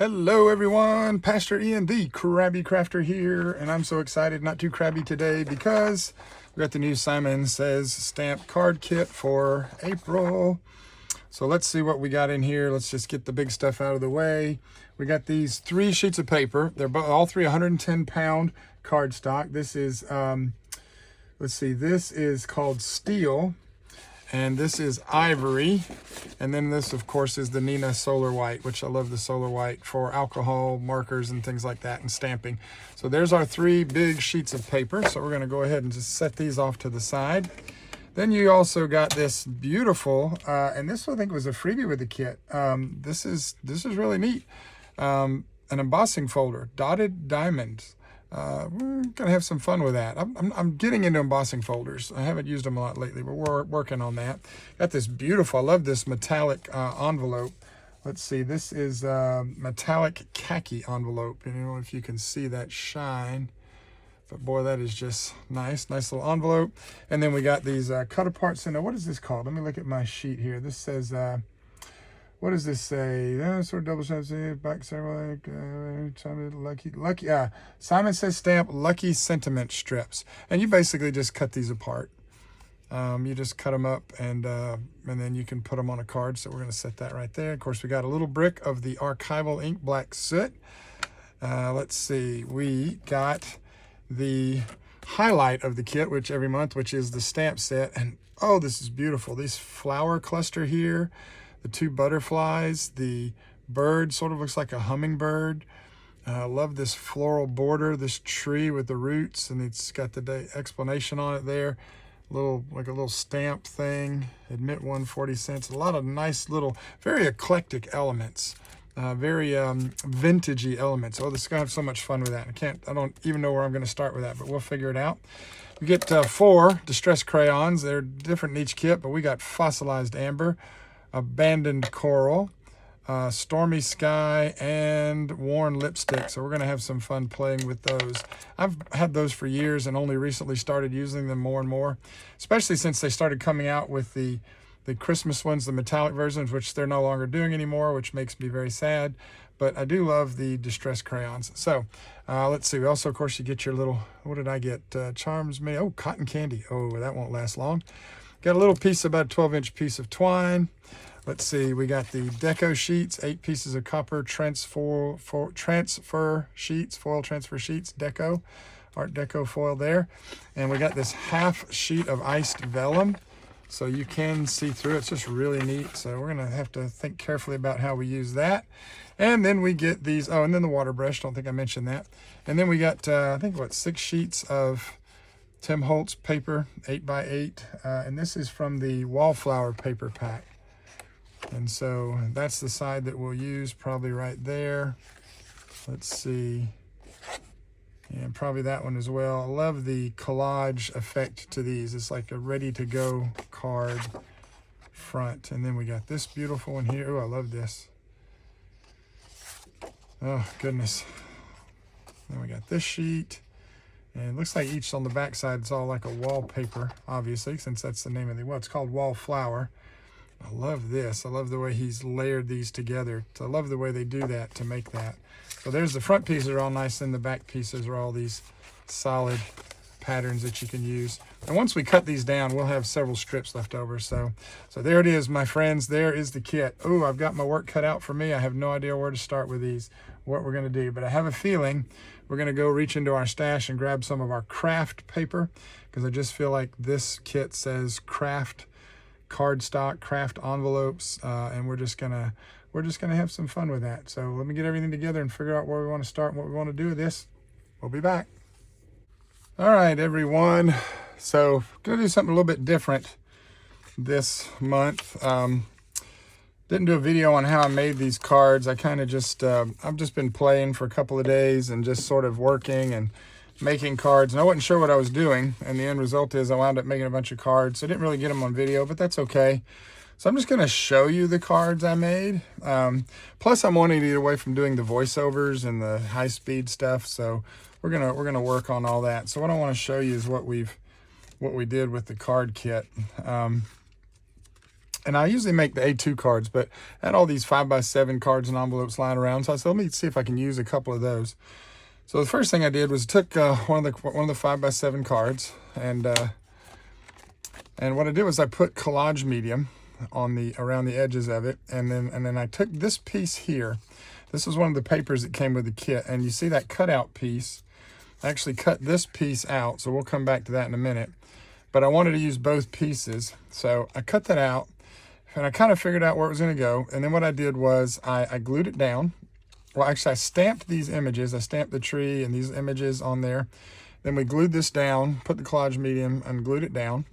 Hello everyone, Pastor Ian the Krabby Crafter here, and I'm so excited, not too crabby today, because we got the new Simon Says stamp card kit for April. So let's see what we got in here. Let's just get the big stuff out of the way. We got these 3 sheets of paper. They're all 110-pound cardstock. This is, let's see, this is called Steel. And this is Ivory. And then this, of course, is the Nina Solar White, which I love the Solar White for alcohol markers and things like that and stamping. So there's our 3 big sheets of paper. So we're going to go ahead and just set these off to the side. Then you also got this beautiful, and this I think was a freebie with the kit. This is really neat. An embossing folder, dotted diamonds. We're gonna have some fun with that. I'm getting into embossing folders. I haven't used them a lot lately, but we're working on that. Got this beautiful, I love this metallic envelope. Let's see, this is metallic khaki envelope. And I don't know if you can see that shine, but boy, that is just nice. Nice little envelope. And then we got these cut aparts in there. What is this called? Let me look at my sheet here. This says, what does this say? Sort of double stamp, back several, lucky. Simon Says stamp lucky sentiment strips, and you basically just cut these apart. You just cut them up, and then you can put them on a card. So we're going to set that right there. Of course, we got a little brick of the archival ink black soot. Let's see, we got the highlight of the kit, which every month, which is the stamp set, and oh, this is beautiful. These flower cluster here. The 2 butterflies, the bird sort of looks like a hummingbird. I love this floral border, this tree with the roots, and it's got the explanation on it there. Like a little stamp thing. Admit 140 cents. A lot of nice little, very eclectic elements. Very vintagey elements. Oh, this is gonna have so much fun with that. I don't even know where I'm gonna start with that, but we'll figure it out. We get 4 distress crayons. They're different in each kit, but we got fossilized amber, abandoned coral, stormy sky, and worn lipstick. So we're going to have some fun playing with those. I've had those for years and only recently started using them more and more, especially since they started coming out with the Christmas ones, the metallic versions, which they're no longer doing anymore, which makes me very sad. But I do love the distress crayons. So let's see. Also, of course, you get your little, what did I get? Charms made. Oh, cotton candy. Oh, that won't last long. Got a little piece, about a 12-inch piece of twine. Let's see, we got the deco sheets, 8 pieces of copper transfer sheets, foil transfer sheets, deco, Art Deco foil there. And we got this half sheet of iced vellum, so you can see through it. It's just really neat. So we're gonna have to think carefully about how we use that. And then we get these, oh, and then the water brush, don't think I mentioned that. And then we got, I think, 6 sheets of Tim Holtz paper, 8x8, and this is from the Wallflower paper pack. And so that's the side that we'll use, probably right there. Let's see, and probably that one as well. I love the collage effect to these. It's like a ready-to-go card front. And then we got this beautiful one here. Oh, I love this. Oh, goodness. Then we got this sheet. And it looks like each on the back side is all like a wallpaper, obviously, since that's the name of the, well, it's called Wallflower. I love this. I love the way he's layered these together. I love the way they do that to make that. So there's the front pieces are all nice, and the back pieces are all these solid patterns that you can use. And once we cut these down, we'll have several strips left over. So there it is, my friends. There is the kit. Oh, I've got my work cut out for me. I have no idea where to start with these, what we're going to do. But I have a feeling we're going to go reach into our stash and grab some of our craft paper, because I just feel like this kit says craft cardstock, craft envelopes, and we're just gonna have some fun with that. So let me get everything together and figure out where we want to start and what we want to do with this. We'll be back. All right, everyone. So gonna do something a little bit different this month. Didn't do a video on how I made these cards. I kind of just, I've just been playing for a couple of days and just sort of working and making cards. And I wasn't sure what I was doing. And the end result is I wound up making a bunch of cards. So I didn't really get them on video, but that's okay. So I'm just going to show you the cards I made. Plus I'm wanting to get away from doing the voiceovers and the high-speed stuff. So we're gonna work on all that. So what I want to show you is what we did with the card kit. And I usually make the A2 cards, but I had all these 5x7 cards and envelopes lying around. So I said, let me see if I can use a couple of those. So the first thing I did was took one of the 5x7 cards, and what I did was I put collage medium on around the edges of it, and then I took this piece here. This was one of the papers that came with the kit, and you see that cutout piece. I actually cut this piece out, so we'll come back to that in a minute. But I wanted to use both pieces, so I cut that out, and I kind of figured out where it was going to go. And then what I did was I glued it down. Well, actually, I stamped these images. I stamped the tree and these images on there. Then we glued this down, put the collage medium, and glued it down.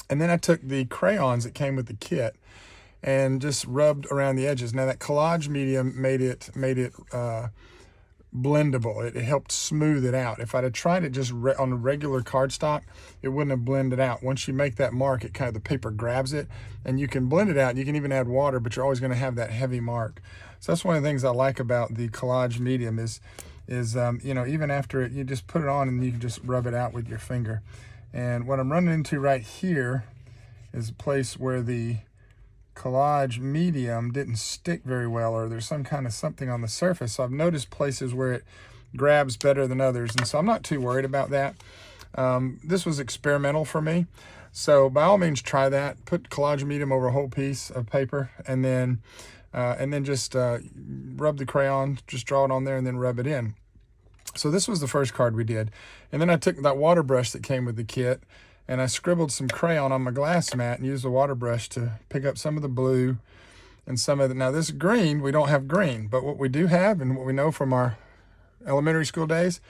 And then I took the crayons that came with the kit and just rubbed around the edges. Now that collage medium made it blendable. It helped smooth it out. If I'd have tried it just on a regular cardstock, it wouldn't have blended out. Once you make that mark, it kind of, the paper grabs it, and you can blend it out. You can even add water, but you're always going to have that heavy mark. So that's one of the things I like about the collage medium is you know, even after it, you just put it on and you can just rub it out with your finger. And what I'm running into right here is a place where the collage medium didn't stick very well, or there's some kind of something on the surface. So I've noticed places where it grabs better than others, and so I'm not too worried about that. This was experimental for me, so by all means try that. Put collage medium over a whole piece of paper, and then just rub the crayon, just draw it on there and then rub it in. So this was the first card we did, and then I took that water brush that came with the kit, and I scribbled some crayon on my glass mat and used the water brush to pick up some of the blue and some of the, now this green, we don't have green, but what we do have, and what we know from our elementary school days,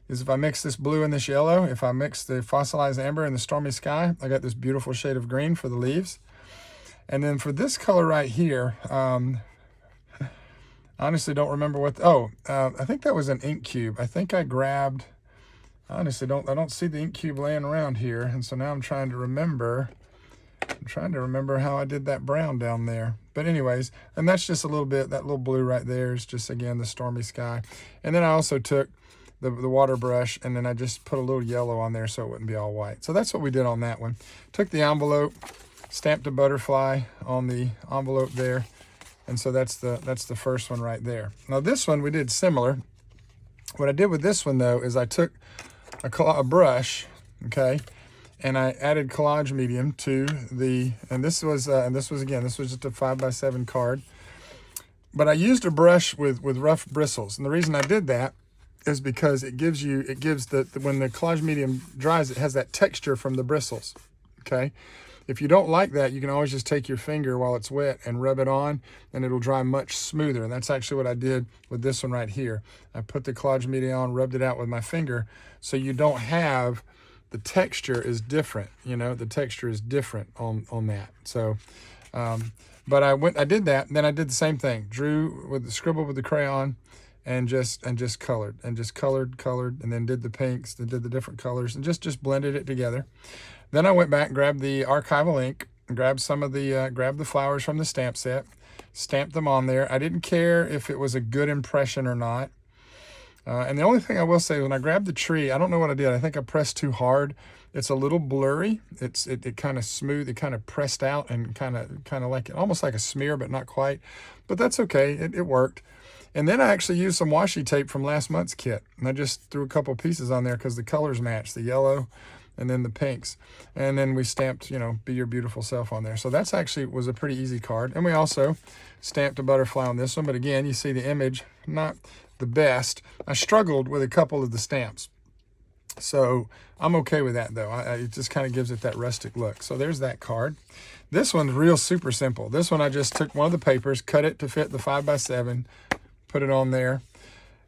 is if I mix this blue and this yellow, if I mix the fossilized amber and the stormy sky, I got this beautiful shade of green for the leaves. And then for this color right here, I honestly don't remember what, I think that was an ink cube. I think I grabbed, I don't see the ink cube laying around here, and so now I'm trying to remember how I did that brown down there. But anyways, and that's just a little bit, that little blue right there is just, again, the stormy sky. And then I also took the water brush, and then I just put a little yellow on there so it wouldn't be all white. So that's what we did on that one. Took the envelope, stamped a butterfly on the envelope there, and so that's the first one right there. Now this one we did similar. What I did with this one though is I took a brush, okay, and I added collage medium to the, and this was just a 5x7 card, but I used a brush with rough bristles, and the reason I did that is because it gives the when the collage medium dries, it has that texture from the bristles, okay. If you don't like that, you can always just take your finger while it's wet and rub it on, and it'll dry much smoother. And that's actually what I did with this one right here. I put the collage medium on, rubbed it out with my finger, so you don't have, the texture is different, you know, the texture is different on that. So, but I did that, and then I did the same thing, scribbled with the crayon, and just colored, and then did the pinks, then did the different colors, and just blended it together. Then I went back, grabbed the archival ink, grabbed grabbed the flowers from the stamp set, stamped them on there. I didn't care if it was a good impression or not. And the only thing I will say, when I grabbed the tree, I don't know what I did. I think I pressed too hard. It's a little blurry. It kind of smooth. It kind of pressed out and kind of like, almost like a smear, but not quite. But that's okay. It worked. And then I actually used some washi tape from last month's kit, and I just threw a couple pieces on there because the colors match, the yellow and then the pinks. And then we stamped, you know, Be Your Beautiful Self on there. So that's actually was a pretty easy card. And we also stamped a butterfly on this one. But again, you see the image, not the best. I struggled with a couple of the stamps. So I'm okay with that, though. It just kind of gives it that rustic look. So there's that card. This one's real super simple. This one I just took one of the papers, cut it to fit the 5x7, put it on there.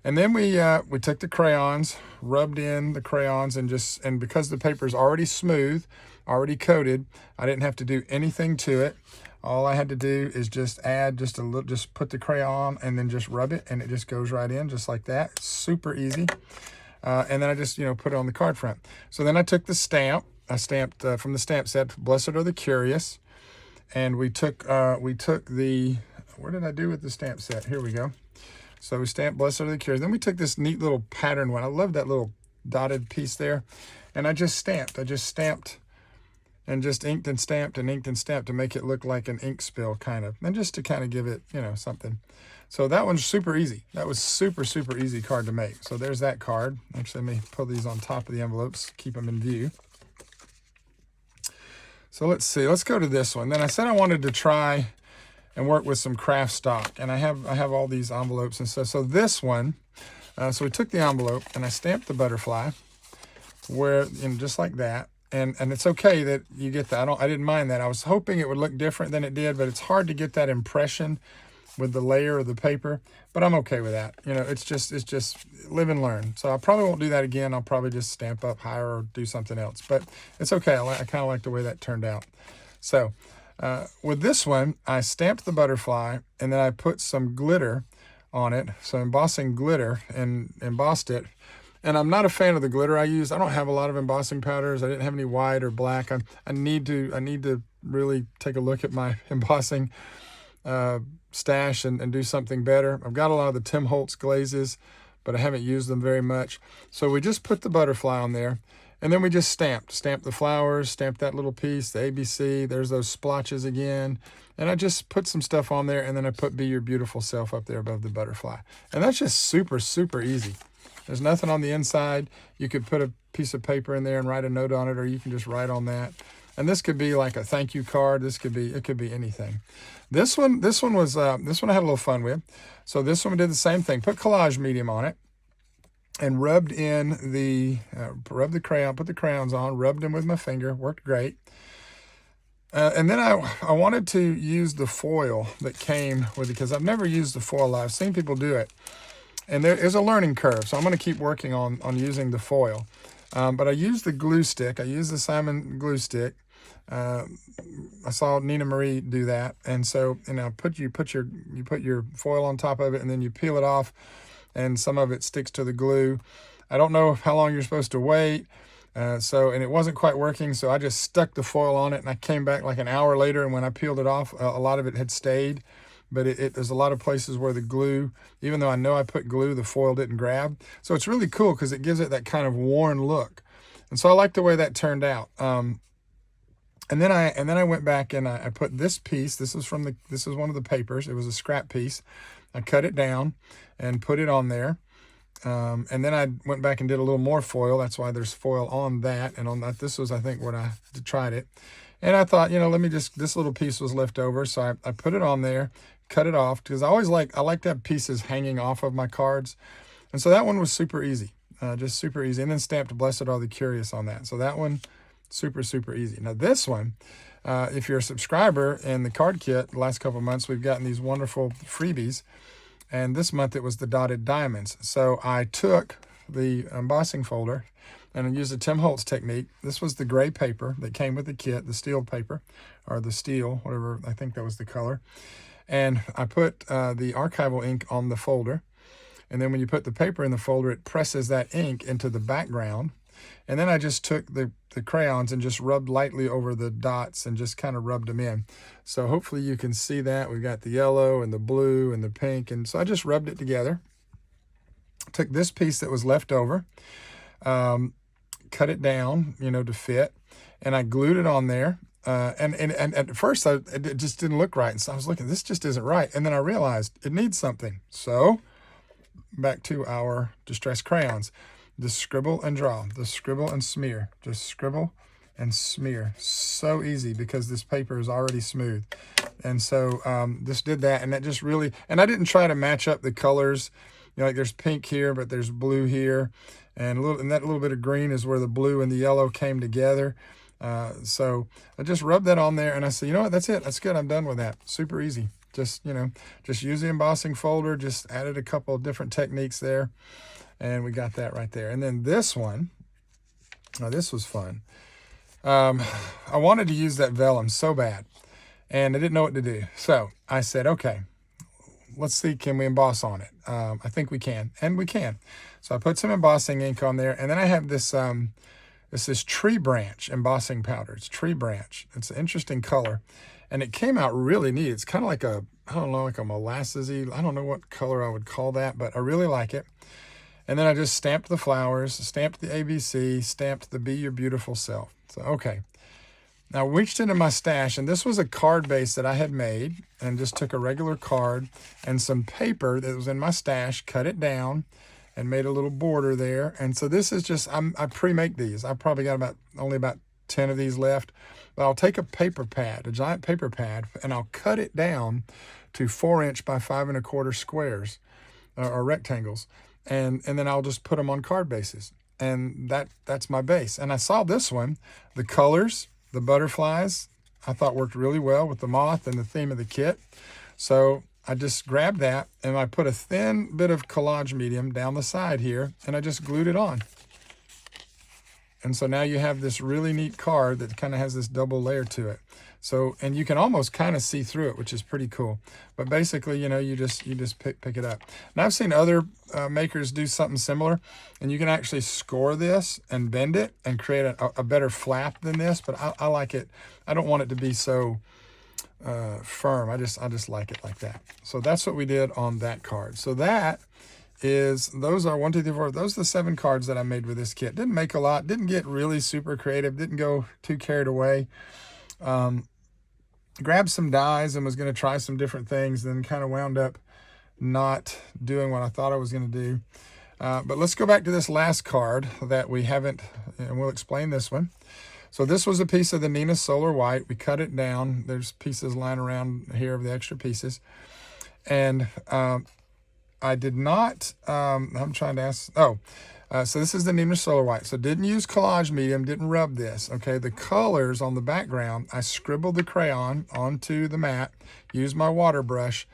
And then we took the crayons, rubbed in the crayons, and because the paper is already smooth, already coated, I didn't have to do anything to it. All I had to do is just add just a little, just put the crayon and then just rub it, and it just goes right in just like that. It's super easy. And then I just, you know, put it on the card front. So then I took the stamp. I stamped from the stamp set, Blessed Are the Curious. And we took the, where did I do with the stamp set? Here we go. So we stamped Blessed Are the Curious. Then we took this neat little pattern one. I love that little dotted piece there. And I just stamped and just inked and stamped to make it look like an ink spill kind of, and just to kind of give it, you know, something. So that one's super easy. That was super easy card to make. So there's that card. Actually, let me put these on top of the envelopes, keep them in view. So let's see, let's go to this one. Then I said I wanted to try and work with some craft stock, and I have all these envelopes and stuff. So this one, so we took the envelope and I stamped the butterfly, where, you know, just like that. And it's okay that you get that. I didn't mind that. I was hoping it would look different than it did, but it's hard to get that impression with the layer of the paper. But I'm okay with that. You know, it's just live and learn. So I probably won't do that again. I'll probably just stamp up higher or do something else. But it's okay. I kind of like the way that turned out. So with this one, I stamped the butterfly and then I put some glitter on it. So embossing glitter, and embossed it. And I'm not a fan of the glitter I use. I don't have a lot of embossing powders. I didn't have any white or black. I need to really take a look at my embossing stash and do something better. I've got a lot of the Tim Holtz glazes, but I haven't used them very much. So we just put the butterfly on there, and then we just stamped the flowers, stamped that little piece, the ABC. There's those splotches again. And I just put some stuff on there, and then I put Be Your Beautiful Self up there above the butterfly. And that's just super easy. There's nothing on the inside. You could put a piece of paper in there and write a note on it, or you can just write on that. And this could be like a thank you card. It could be anything. This one I had a little fun with. So this one we did the same thing. Put collage medium on it, and rubbed in the put the crayons on, rubbed them with my finger. Worked great. And then I wanted to use the foil that came with it, because I've never used the foil. I've seen people do it. And there is a learning curve, so I'm going to keep working on using the foil. But I used the glue stick. I used the Simon glue stick. I saw Nina Marie do that, and so, you know, you put your foil on top of it, and then you peel it off, and some of it sticks to the glue. I don't know how long you're supposed to wait. And it wasn't quite working, so I just stuck the foil on it, and I came back like an hour later, and when I peeled it off, a lot of it had stayed. But there's a lot of places where the glue, even though I know I put glue, the foil didn't grab. So it's really cool because it gives it that kind of worn look. And so I like the way that turned out. And then I went back and I put this piece. This is one of the papers. It was a scrap piece. I cut it down and put it on there. And then I went back and did a little more foil. That's why there's foil on that. And on that, this was, I think, when I tried it. And I thought, you know, this little piece was left over. So I put it on there, cut it off, because I like to have pieces hanging off of my cards. And so that one was super easy, just super easy. And then stamped Blessed Are the Curious on that. So that one, super easy. Now this one, if you're a subscriber in the card kit, the last couple of months, we've gotten these wonderful freebies. And this month it was the dotted diamonds. So I took the embossing folder and I used a Tim Holtz technique. This was the gray paper that came with the kit, the steel paper, or the steel, whatever, I think that was the color. And I put the archival ink on the folder. And then when you put the paper in the folder, it presses that ink into the background. And then I just took the crayons and just rubbed lightly over the dots and just kind of rubbed them in. So hopefully you can see that. We've got the yellow and the blue and the pink. And so I just rubbed it together. Took this piece that was left over, cut it down, you know, to fit. And I glued it on there. And at first, it just didn't look right. And so I was looking, this just isn't right. And then I realized it needs something. So back to our distress crayons. Just scribble and draw. Just scribble and smear. Just scribble and smear. So easy because this paper is already smooth. And so just did that. And that just really, and I didn't try to match up the colors. You know, like there's pink here, but there's blue here. And that little bit of green is where the blue and the yellow came together. So I just rubbed that on there and I said, you know what, that's it. That's good. I'm done with that. Super easy. Just, you know, just use the embossing folder, just added a couple of different techniques there. And we got that right there. And then this one, this was fun. I wanted to use that vellum so bad and I didn't know what to do. So I said, okay, let's see, can we emboss on it? I think we can, and we can. So I put some embossing ink on there, and then I have this, this tree branch embossing powder. It's tree branch. It's an interesting color, and it came out really neat. It's kind of like I don't know, like a molassesy. I don't know what color I would call that, but I really like it. And then I just stamped the flowers, stamped the ABC, stamped the Be Your Beautiful Self. So, okay. Now I reached into my stash, and this was a card base that I had made, and just took a regular card and some paper that was in my stash, cut it down, and made a little border there. And so this is just, I pre-make these. I probably got only about 10 of these left. But I'll take a paper pad, a giant paper pad, and I'll cut it down to 4" by 5 1/4 squares or rectangles. And then I'll just put them on card bases. And that's my base. And I saw this one, the colors, the butterflies, I thought worked really well with the moth and the theme of the kit. So I just grabbed that, and I put a thin bit of collage medium down the side here, and I just glued it on. And so now you have this really neat card that kind of has this double layer to it. So, and you can almost kind of see through it, which is pretty cool. But basically, you know, you just pick it up. Now I've seen other makers do something similar, and you can actually score this and bend it and create a better flap than this. But I like it. I don't want it to be so firm. I just like it like that. So that's what we did on that card. So that is, those are 1, 2, 3, 4. Those are the 7 cards that I made with this kit. Didn't make a lot. Didn't get really super creative. Didn't go too carried away. Grabbed some dies and was going to try some different things, then kind of wound up not doing what I thought I was going to do. But let's go back to this last card that we haven't, and we'll explain this one. So this was a piece of the Nina Solar White. We cut it down. There's pieces lying around here of the extra pieces. And I did not, I'm trying to ask, so this is the Nina Solar White. So didn't use collage medium, didn't rub this, okay? The colors on the background, I scribbled the crayon onto the mat, used my water brush,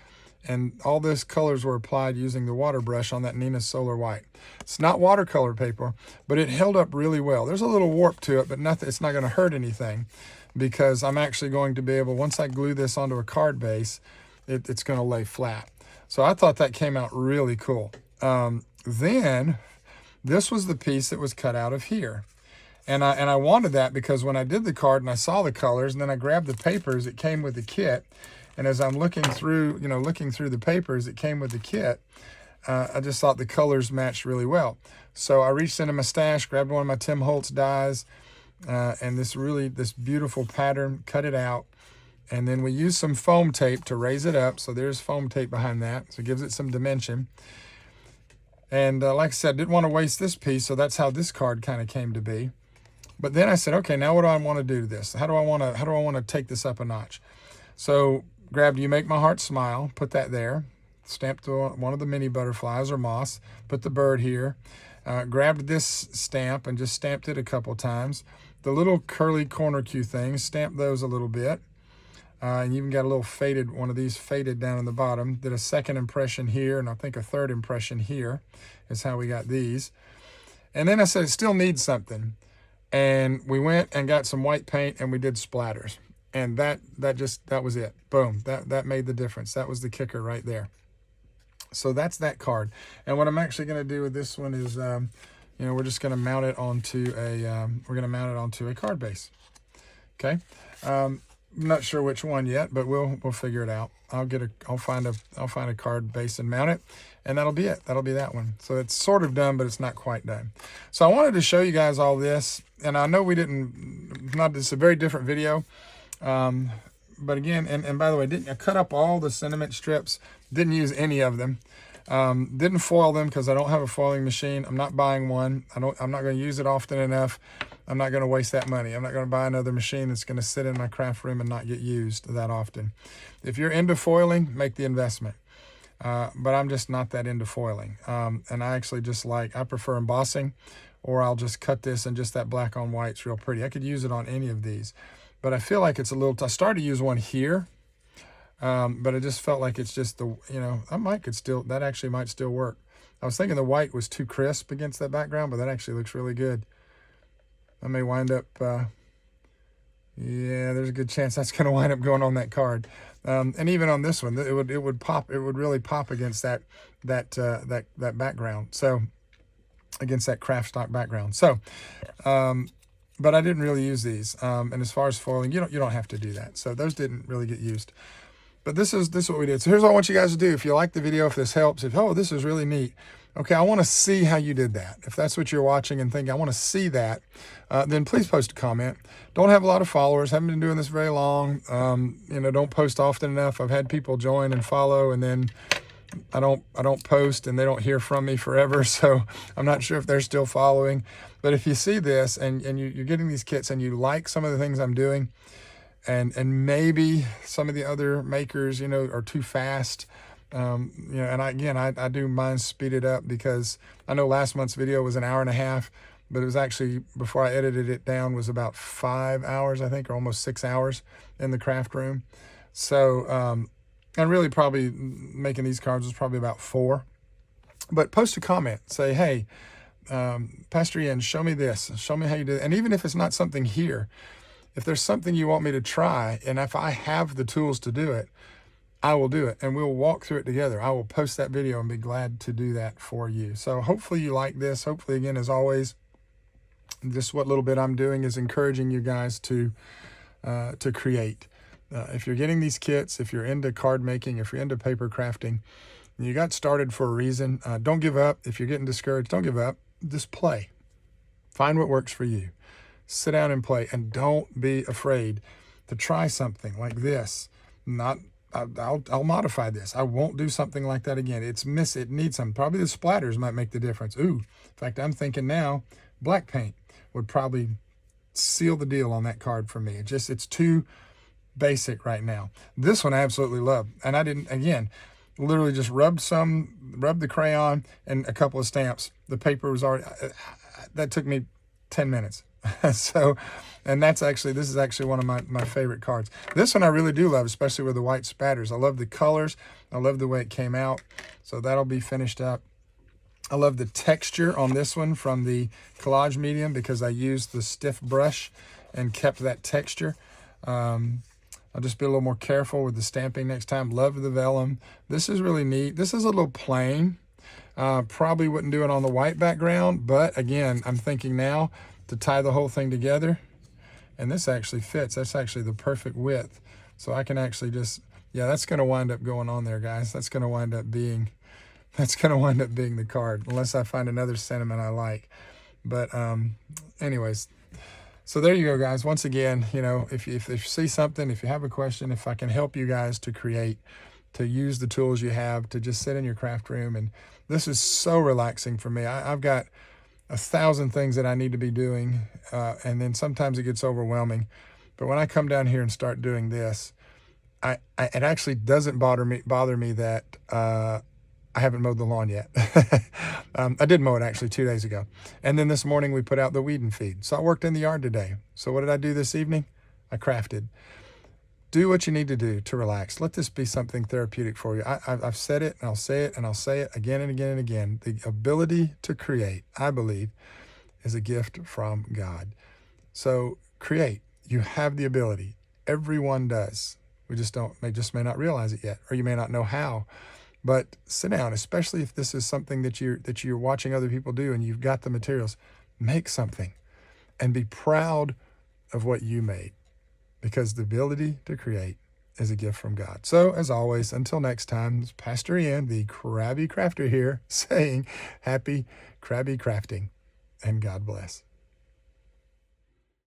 and all those colors were applied using the water brush on that Nina Solar White. It's not watercolor paper, but it held up really well. There's a little warp to it, but nothing, it's not gonna hurt anything, because I'm actually going to be able, once I glue this onto a card base, it's gonna lay flat. So I thought that came out really cool. Then this was the piece that was cut out of here. And I wanted that because when I did the card and I saw the colors, and then I grabbed the papers, it came with the kit. And as I'm looking through, looking through the papers that came with the kit, I just thought the colors matched really well. So I reached into my stash, grabbed one of my Tim Holtz dies, and this beautiful pattern, cut it out. And then we used some foam tape to raise it up. So there's foam tape behind that. So it gives it some dimension. And like I said, didn't want to waste this piece. So that's how this card kind of came to be. But then I said, okay, now what do I want to do to this? How do I want to take this up a notch? So grabbed You Make My Heart Smile, put that there. Stamped one of the mini butterflies or moths. Put the bird here. Grabbed this stamp and just stamped it a couple times. The little curly corner Q things, stamped those a little bit. And you even got a little faded, one of these faded down in the bottom. Did a second impression here, and I think a third impression here is how we got these. And then I said, it still needs something. And we went and got some white paint, and we did splatters. And that was it. Boom, that made the difference. That was the kicker right there. So that's that card. And what I'm actually gonna do with this one is, we're just gonna mount it onto a card base. Okay. I'm not sure which one yet, but we'll figure it out. I'll find a card base and mount it, and that'll be it. That'll be that one. So it's sort of done, but it's not quite done. So I wanted to show you guys all this, and I know it's a very different video. But again, and by the way, I cut up all the sentiment strips, didn't use any of them. Didn't foil them because I don't have a foiling machine. I'm not buying one. I'm not going to use it often enough. I'm not going to waste that money. I'm not going to buy another machine that's going to sit in my craft room and not get used that often. If you're into foiling, make the investment. But I'm just not that into foiling. And I actually I prefer embossing, or I'll just cut this and just that black on white's real pretty. I could use it on any of these, but I feel like it's a little, I started to use one here. But I just felt like it's just that actually might still work. I was thinking the white was too crisp against that background, but that actually looks really good. I may wind up, yeah, there's a good chance that's going to wind up going on that card. And even on this one, it would pop. It would really pop against that background. So against that craft stock background. So, but I didn't really use these. And as far as foiling, you don't have to do that. So those didn't really get used. But this is what we did. So here's what I want you guys to do. If you like the video, if this helps, this is really neat. Okay, I want to see how you did that. If that's what you're watching and think, I want to see that, then please post a comment. Don't have a lot of followers. Haven't been doing this very long. Don't post often enough. I've had people join and follow, and then I don't post, and they don't hear from me forever. So I'm not sure if they're still following. But if you see this and you're getting these kits and you like some of the things I'm doing, and maybe some of the other makers, are too fast. And I do mine speeded up, because I know last month's video was an hour and a half, but it was actually, before I edited it down, was about 5 hours, I think, or almost 6 hours in the craft room. So, and really probably making these cards was probably about 4. But post a comment, say, hey, Pastor Ian, show me this, show me how you do it. And even if it's not something here, if there's something you want me to try, and if I have the tools to do it, I will do it, and we'll walk through it together. I will post that video and be glad to do that for you. So hopefully you like this. Hopefully, again, as always, just what little bit I'm doing is encouraging you guys to create. If you're getting these kits, if you're into card making, if you're into paper crafting, you got started for a reason. Don't give up. If you're getting discouraged, don't give up. Just play. Find what works for you. Sit down and play, and don't be afraid to try something like this. I'll modify this. I won't do something like that again. It needs some. Probably the splatters might make the difference. Ooh, in fact, I'm thinking now black paint would probably seal the deal on that card for me. It's too basic right now. This one I absolutely love. And I didn't, again, literally just rubbed the crayon and a couple of stamps. The paper was already, that took me 10 minutes. So, and this is actually one of my favorite cards. This one I really do love, especially with the white spatters. I love the colors. I love the way it came out. So that'll be finished up. I love the texture on this one from the collage medium, because I used the stiff brush and kept that texture. I'll just be a little more careful with the stamping next time. Love the vellum. This is really neat. This is a little plain. Probably wouldn't do it on the white background, but again, I'm thinking now to tie the whole thing together, and this actually fits. That's actually the perfect width, so I can actually just, that's going to wind up going on there, guys. That's going to wind up being the card, unless I find another sentiment I like. But anyways, so there you go, guys. Once again, if you see something, if you have a question, if I can help you guys to create, to use the tools you have, to just sit in your craft room. And this is so relaxing for me. I've got 1,000 things that I need to be doing, and then sometimes it gets overwhelming. But when I come down here and start doing this, it actually doesn't bother me that I haven't mowed the lawn yet. I did mow it actually 2 days ago. And then this morning we put out the weed and feed. So I worked in the yard today. So what did I do this evening? I crafted. Do what you need to do to relax. Let this be something therapeutic for you. I've said it, and I'll say it, and I'll say it again and again and again. The ability to create, I believe, is a gift from God. So create. You have the ability. Everyone does. We just may not realize it yet, or you may not know how. But sit down, especially if this is something that you're watching other people do and you've got the materials. Make something and be proud of what you made, because the ability to create is a gift from God. So, as always, until next time, it's Pastor Ian, the Krabby Crafter here, saying happy Krabby crafting, and God bless.